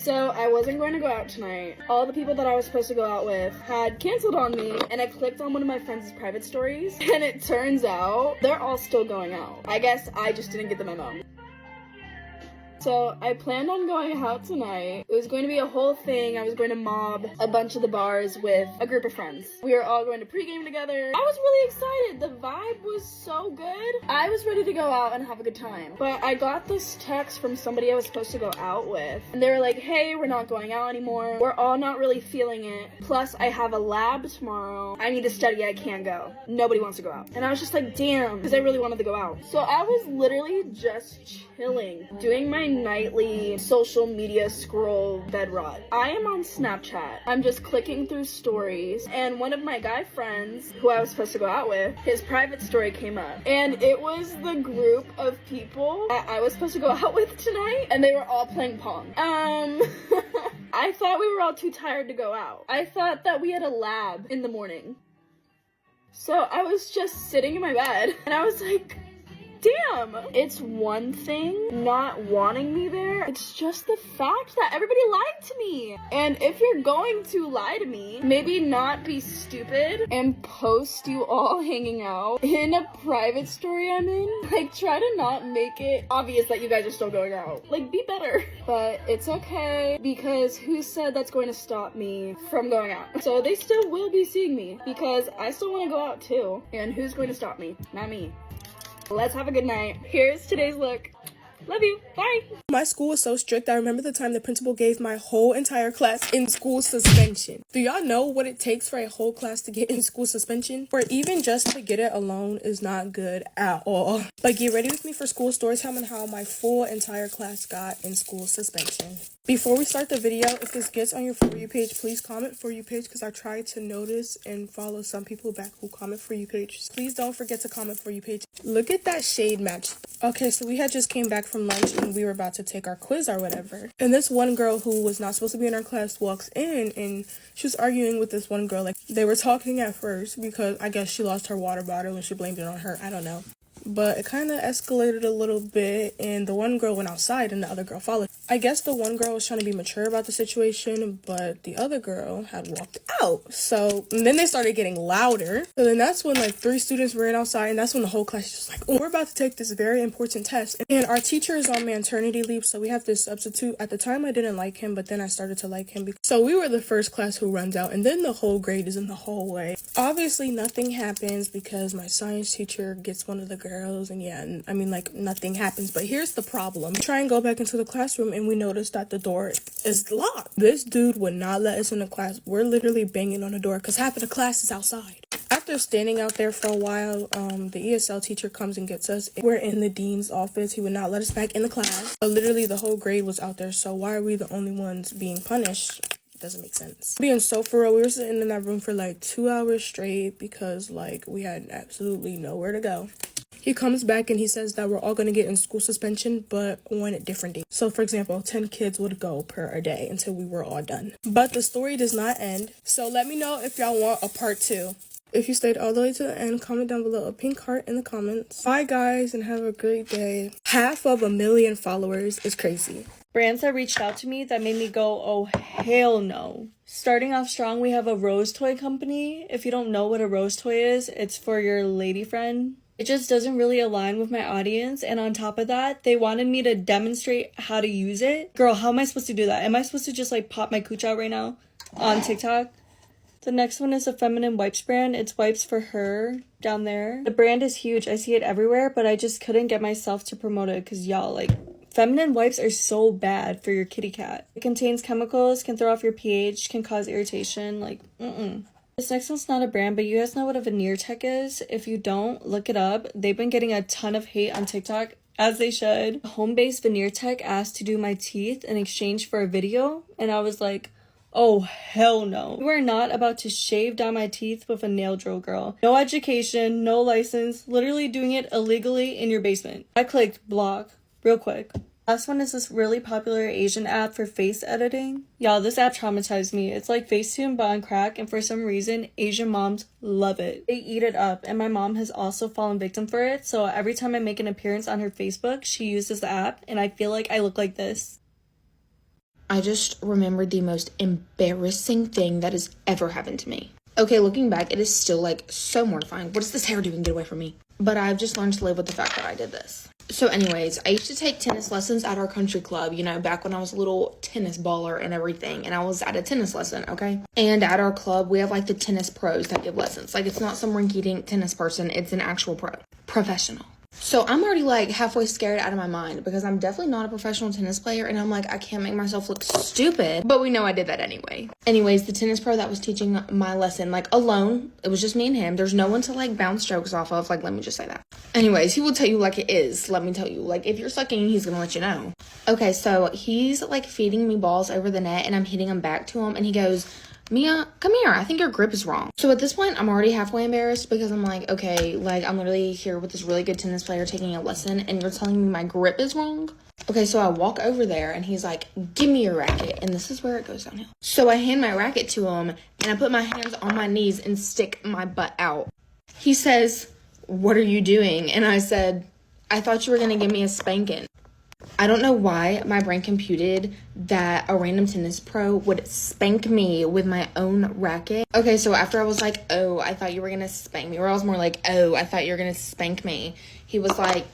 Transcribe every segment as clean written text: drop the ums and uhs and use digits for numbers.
So I wasn't going to go out tonight. All the people that I was supposed to go out with had canceled on me, and I clicked on one of my friends' private stories, and it turns out they're all still going out. I guess I just didn't get the memo. So I planned on going out tonight. It was going to be a whole thing. I was going to mob a bunch of the bars with a group of friends. We were all going to pregame together. I was really excited. The vibe was so good. I was ready to go out and have a good time. But I got this text from somebody I was supposed to go out with. And they were like, hey, we're not going out anymore. We're all not really feeling it. Plus, I have a lab tomorrow. I need to study. I can't go. Nobody wants to go out. And I was just like, damn, because I really wanted to go out. So I was literally just chilling, doing my nightly social media scroll bed rot. I am on Snapchat. I'm just clicking through stories, and one of my guy friends who I was supposed to go out with, his private story came up, and it was the group of people that I was supposed to go out with tonight, and they were all playing Pong. I thought we were all too tired to go out. I thought that we had a lab in the morning. So I was just sitting in my bed, and I was like, damn, it's one thing not wanting me there. It's just the fact that everybody lied to me. And if you're going to lie to me, maybe not be stupid and post you all hanging out in a private story I'm in. Like, try to not make it obvious that you guys are still going out. Like, be better. But it's okay, because who said that's going to stop me from going out? So they still will be seeing me, because I still want to go out too. And who's going to stop me? Not me. Let's have a good night. Here's today's look. Love you. Bye. My school was so strict. I remember the time the principal gave my whole entire class in school suspension. Do y'all know what it takes for a whole class to get in school suspension? Or even just to get it alone is not good at all. But get ready with me for school story time and how my full entire class got in school suspension. Before we start the video, if this gets on your For You page, please comment For You page, because I try to notice and follow some people back who comment For You page. Please don't forget to comment For You page. Look at that shade match. Okay, so we had just came back from lunch and we were about to take our quiz or whatever. And this one girl who was not supposed to be in our class walks in, and she was arguing with this one girl. Like, they were talking at first because I guess she lost her water bottle and she blamed it on her. I don't know. But it kind of escalated a little bit, and the one girl went outside and the other girl followed. I guess the one girl was trying to be mature about the situation, but the other girl had walked out. So, and then they started getting louder. So then that's when like 3 students ran outside, and that's when the whole class was just like, oh, we're about to take this very important test. And our teacher is on maternity leave, so we have this substitute. At the time, I didn't like him, but then I started to like him. So we were the first class who runs out, and then the whole grade is in the hallway. Obviously, nothing happens because my science teacher gets one of the girls, and yeah, I mean, like, nothing happens. But here's the problem. We try and go back into the classroom, and we notice that the door is locked. This dude would not let us in the class. We're literally banging on the door because half of the class is outside. After standing out there for a while, the ESL teacher comes and gets us. We're in the dean's office. He would not let us back in the class. But literally, the whole grade was out there, so why are we the only ones being punished? Doesn't make sense. Being so for real, we were sitting in that room for like 2 hours straight because like we had absolutely nowhere to go. He comes back and he says that we're all going to get in school suspension, but on different days. So for example, 10 kids would go per a day until we were all done. But the story does not end. So let me know if y'all want a part 2. If you stayed all the way to the end, comment down below a pink heart in the comments. Bye guys, and have a great day. 500,000 followers is crazy. Brands that reached out to me that made me go, oh hell no. Starting off strong, we have a rose toy company. If you don't know what a rose toy is, it's for your lady friend. It just doesn't really align with my audience, and on top of that, they wanted me to demonstrate how to use it. Girl, how am I supposed to do that? Am I supposed to just like pop my cooch out right now on TikTok? The next one is a feminine wipes brand. It's wipes for her down there. The brand is huge. I see it everywhere, but I just couldn't get myself to promote it because y'all, like, feminine wipes are so bad for your kitty cat. It contains chemicals, can throw off your pH, can cause irritation, like, This next one's not a brand, but you guys know what a veneer tech is? If you don't, look it up. They've been getting a ton of hate on TikTok, as they should. Home-based veneer tech asked to do my teeth in exchange for a video, and I was like, oh hell no. You are not about to shave down my teeth with a nail drill, girl. No education, no license, literally doing it illegally in your basement. I clicked block real quick. Last one is this really popular Asian app for face editing. Y'all, this app traumatized me. It's like Facetune but on crack, and for some reason, Asian moms love it. They eat it up, and my mom has also fallen victim for it, so every time I make an appearance on her Facebook, she uses the app, and I feel like I look like this. I just remembered the most embarrassing thing that has ever happened to me. Okay, looking back, it is still, like, so mortifying. What is this hair doing? Get away from me. But I've just learned to live with the fact that I did this. So anyways, I used to take tennis lessons at our country club, you know, back when I was a little tennis baller and everything, and I was at a tennis lesson, okay? And at our club, we have, like, the tennis pros that give lessons. Like, it's not some rinky-dink tennis person, it's an actual professional. So I'm already, like, halfway scared out of my mind because I'm definitely not a professional tennis player, and I'm like, I can't make myself look stupid. But we know I did that anyway. Anyways, the tennis pro that was teaching my lesson, like, alone, it was just me and him. There's no one to, like, bounce strokes off of. Like, let me just say that. Anyways, he will tell you like it is. Let me tell you. Like, if you're sucking, he's gonna let you know. Okay, so he's, like, feeding me balls over the net, and I'm hitting them back to him, and he goes, Mia, come here. I think your grip is wrong. So at this point, I'm already halfway embarrassed because I'm like, okay, like, I'm literally here with this really good tennis player taking a lesson, and you're telling me my grip is wrong? Okay, so I walk over there, and he's like, give me your racket. And this is where it goes downhill. So I hand my racket to him, and I put my hands on my knees and stick my butt out. He says, what are you doing? And I said, I thought you were going to give me a spanking. I don't know why my brain computed that a random tennis pro would spank me with my own racket. Okay, so after I was like, oh, I thought you were gonna spank me, or I was more like, oh, I thought you were gonna spank me, he was like,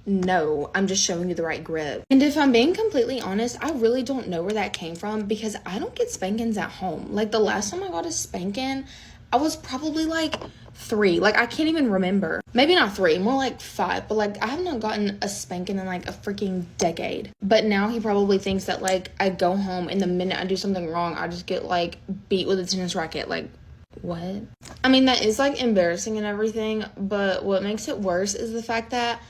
no, I'm just showing you the right grip. And if I'm being completely honest, I really don't know where that came from because I don't get spankings at home. Like, the last time I got a spanking, I was probably like 3. Like, I can't even remember. Maybe not 3, more like 5. But, like, I have not gotten a spanking in, like, a freaking decade. But now he probably thinks that, like, I go home and the minute I do something wrong, I just get, like, beat with a tennis racket. Like, what? I mean, that is, like, embarrassing and everything. But what makes it worse is the fact that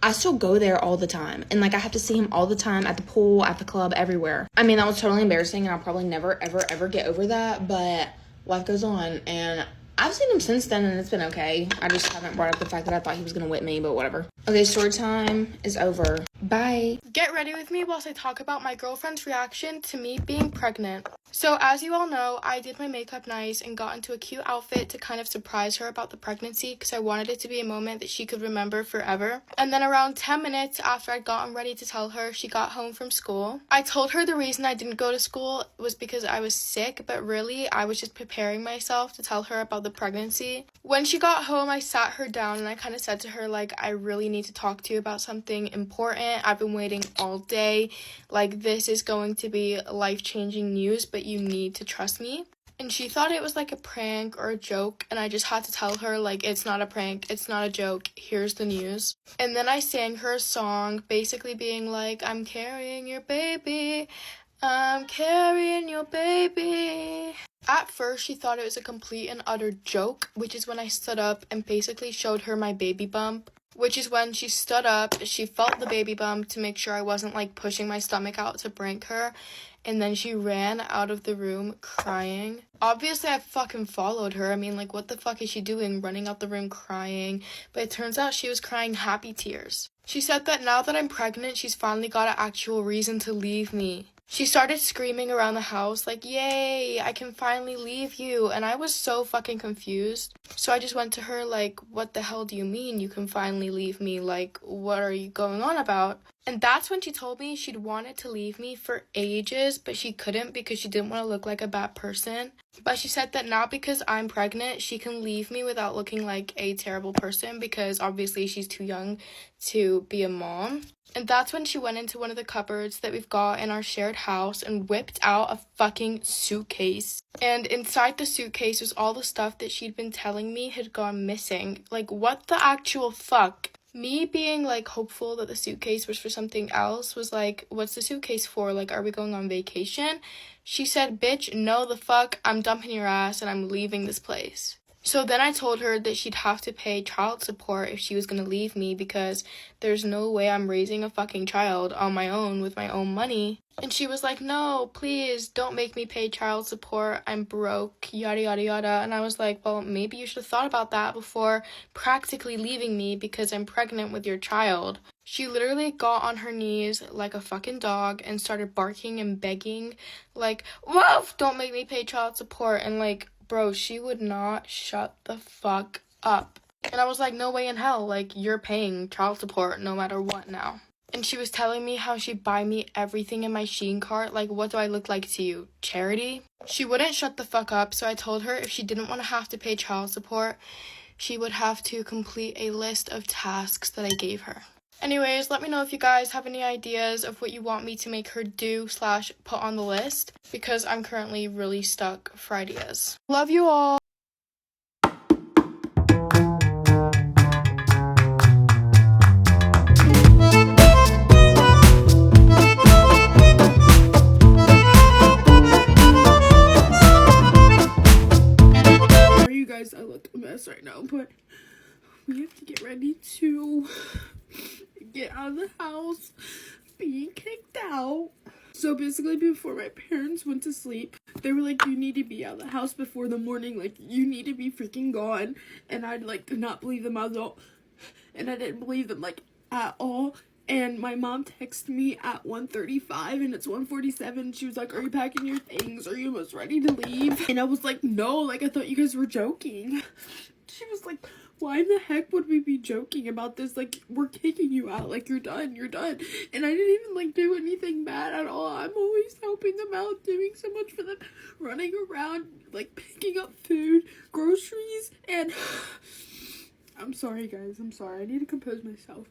I still go there all the time. And, like, I have to see him all the time at the pool, at the club, everywhere. I mean, that was totally embarrassing, and I'll probably never, ever, ever get over that. But life goes on, and I've seen him since then, and it's been okay. I just haven't brought up the fact that I thought he was gonna whip me, but whatever. Okay, story time is over. Bye. Get ready with me whilst I talk about my girlfriend's reaction to me being pregnant. So as you all know, I did my makeup nice and got into a cute outfit to kind of surprise her about the pregnancy because I wanted it to be a moment that she could remember forever. And then around 10 minutes after I'd gotten ready to tell her, she got home from school. I told her the reason I didn't go to school was because I was sick, but really I was just preparing myself to tell her about the pregnancy. When she got home, I sat her down and I kind of said to her, like, I really need to talk to you about something important. I've been waiting all day. Like, this is going to be life-changing news, but you need to trust me. And she thought it was like a prank or a joke, and I just had to tell her, like, it's not a prank, it's not a joke, here's the news. And then I sang her a song, basically being like, I'm carrying your baby, I'm carrying your baby. At first, she thought it was a complete and utter joke, which is when I stood up and basically showed her my baby bump. Which is when she stood up, she felt the baby bump to make sure I wasn't, like, pushing my stomach out to prank her. And then she ran out of the room crying. Obviously, I fucking followed her. I mean, like, what the fuck is she doing? Running out the room crying. But it turns out she was crying happy tears. She said that now that I'm pregnant, she's finally got an actual reason to leave me. She started screaming around the house, like, yay, I can finally leave you. And I was so fucking confused. So I just went to her, like, what the hell do you mean you can finally leave me? Like, what are you going on about? And that's when she told me she'd wanted to leave me for ages, but she couldn't because she didn't want to look like a bad person. But she said that now because I'm pregnant, she can leave me without looking like a terrible person because obviously she's too young to be a mom. And that's when she went into one of the cupboards that we've got in our shared house and whipped out a fucking suitcase. And inside the suitcase was all the stuff that she'd been telling me had gone missing. Like, what the actual fuck? Me being, like, hopeful that the suitcase was for something else was like, what's the suitcase for? Like, are we going on vacation? She said, bitch, no the fuck, I'm dumping your ass and I'm leaving this place. So then I told her that she'd have to pay child support if she was gonna leave me because there's no way I'm raising a fucking child on my own with my own money. And she was like, no, please don't make me pay child support. I'm broke, yada, yada, yada. And I was like, well, maybe you should have thought about that before practically leaving me because I'm pregnant with your child. She literally got on her knees like a fucking dog and started barking and begging, like, woof, don't make me pay child support. And, like, bro, she would not shut the fuck up. And I was like, no way in hell, like, you're paying child support no matter what now. And she was telling me how she'd buy me everything in my Shein cart. Like, what do I look like to you? Charity? She wouldn't shut the fuck up, so I told her if she didn't want to have to pay child support, she would have to complete a list of tasks that I gave her. Anyways, let me know if you guys have any ideas of what you want me to make her do / put on the list, because I'm currently really stuck for ideas. Love you all! Sorry you guys, I look a mess right now, but we have to get ready to get out of the house, being kicked out. So basically, before my parents went to sleep, they were like, you need to be out of the house before the morning, like, you need to be freaking gone. And I'd like to not believe them at all, and I didn't believe them like at all. And my mom texted me at 1:35 and it's 1:47. She was like, are you packing your things? Are you almost ready to leave? And I was like, no, like, I thought you guys were joking. She was like, why in the heck would we be joking about this? Like, we're kicking you out. Like, you're done. You're done. And I didn't even, like, do anything bad at all. I'm always helping them out, doing so much for them, running around, like, picking up food, groceries, and I'm sorry, guys. I'm sorry. I need to compose myself.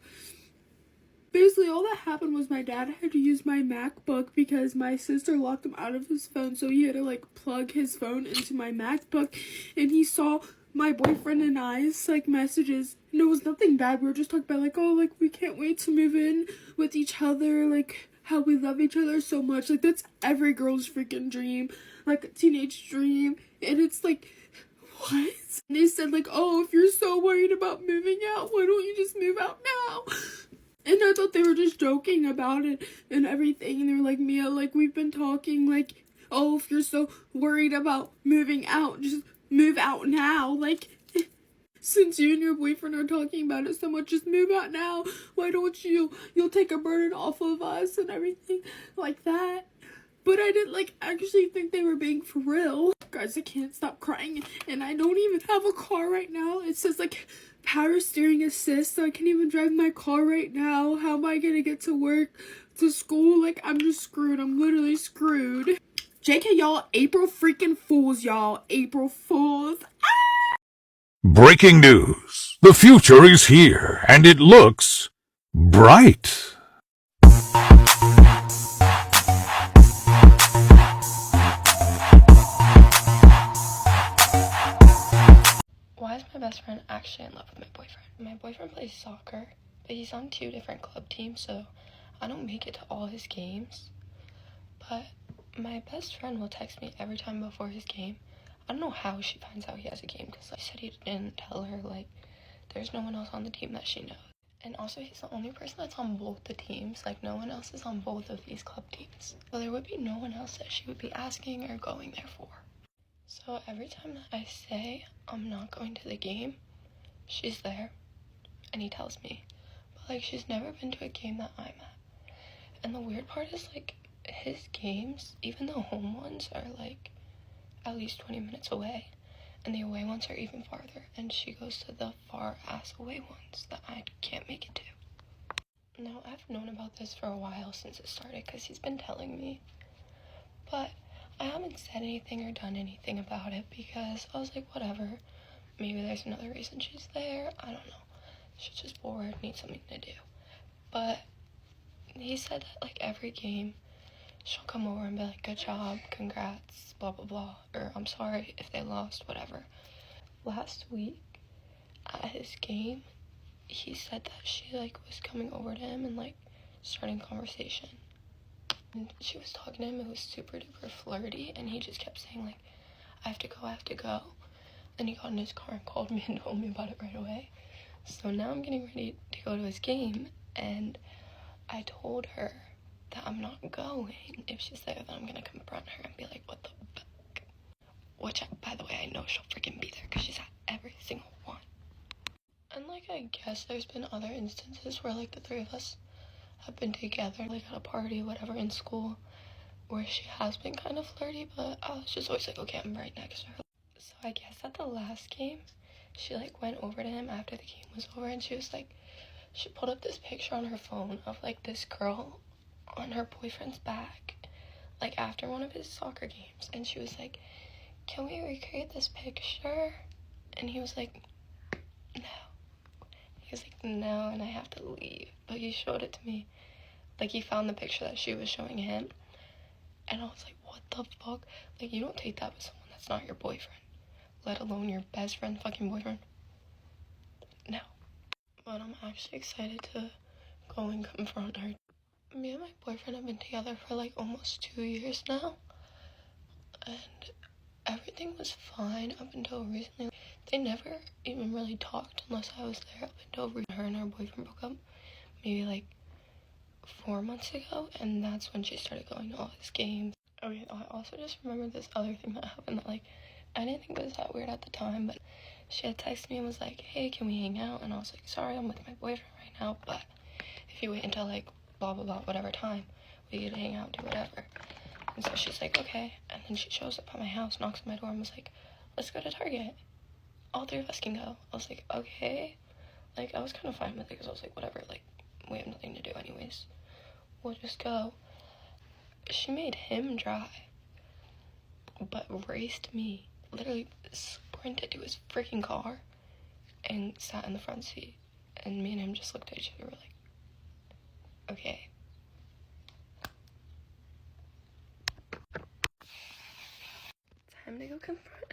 Basically, all that happened was my dad had to use my MacBook because my sister locked him out of his phone, so he had to, like, plug his phone into my MacBook, and he saw my boyfriend and I's, like, messages, and it was nothing bad. We were just talking about, like, oh, like, we can't wait to move in with each other, like, how we love each other so much. Like, that's every girl's freaking dream, like, a teenage dream, and it's like, what? And they said, like, oh, if you're so worried about moving out, why don't you just move out now? And I thought they were just joking about it and everything. And they were like, Mia, like, we've been talking, like, oh, if you're so worried about moving out, just move out now. Like, since you and your boyfriend are talking about it so much, just move out now. Why don't you? You'll take a burden off of us and everything like that. But I didn't, like, actually think they were being for real. Guys, I can't stop crying. And I don't even have a car right now. It says, like, power steering assist, so I can't even drive my car right now. How am I gonna get to work, to school? Like, I'm just screwed. I'm literally screwed. JK, y'all, April freaking Fools, y'all. April Fools. Breaking news. The future is here, and it looks bright. Why is my best friend actually in love with my boyfriend? My boyfriend plays soccer, but he's on 2 different club teams, so I don't make it to all his games. But my best friend will text me every time before his game. I don't know how she finds out he has a game, because he said he didn't tell her, like, there's no one else on the team that she knows. And also, he's the only person that's on both the teams. Like, no one else is on both of these club teams. So there would be no one else that she would be asking or going there for. So every time that I say I'm not going to the game, she's there, and he tells me. But, like, she's never been to a game that I'm at. And the weird part is, like, his games, even the home ones, are, like, at least 20 minutes away. And the away ones are even farther. And she goes to the far-ass away ones that I can't make it to. Now, I've known about this for a while since it started, because he's been telling me. But I haven't said anything or done anything about it, because I was like, whatever. Maybe there's another reason she's there. I don't know. She's just bored, needs something to do. But he said that, like, every game, she'll come over and be like, good job, congrats, blah, blah, blah. Or, I'm sorry if they lost, whatever. Last week, at his game, he said that she, like, was coming over to him and, like, starting conversation. And she was talking to him, it was super duper flirty, and he just kept saying, like, I have to go. And he got in his car and called me and told me about it right away. So now I'm getting ready to go to his game, and I told her that I'm not going. If she's there, then I'm gonna confront her and be like, what the fuck? Which, by the way, I know she'll freaking be there, because she's at every single one. And, like, I guess there's been other instances where, like, the 3 of us have been together, like, at a party, whatever, in school, where she has been kind of flirty, but I was just always like, okay, I'm right next to her. So I guess at the last game, she, like, went over to him after the game was over, and she was like, she pulled up this picture on her phone of like this girl on her boyfriend's back, like after one of his soccer games, and she was like, can we recreate this picture? And he was like, no. He was like, no, and I have to leave. But he showed it to me. Like, he found the picture that she was showing him, and I was like, what the fuck? Like, you don't take that with someone that's not your boyfriend, let alone your best friend fucking boyfriend. No. But I'm actually excited to go and confront her. Me and my boyfriend have been together for like almost 2 years now, and everything was fine up until recently. They never even really talked unless I was there, up until her and her boyfriend broke up maybe like 4 months ago, and that's when she started going to all his games. Okay, I also just remembered this other thing that happened that, like, I didn't think it was that weird at the time, but she had texted me and was like, hey, can we hang out? And I was like, sorry, I'm with my boyfriend right now, but if you wait until like blah blah blah whatever time, we could hang out, do whatever. And so she's like, okay. And then she shows up at my house, knocks on my door, and was like, let's go to Target. All three of us can go. I was like, okay. Like, I was kind of fine with it because I was like, whatever, like, we have nothing to do anyways. We'll just go. She made him drive, but raced me. Literally sprinted to his freaking car and sat in the front seat. And me and him just looked at each other, like, okay. Time to go confront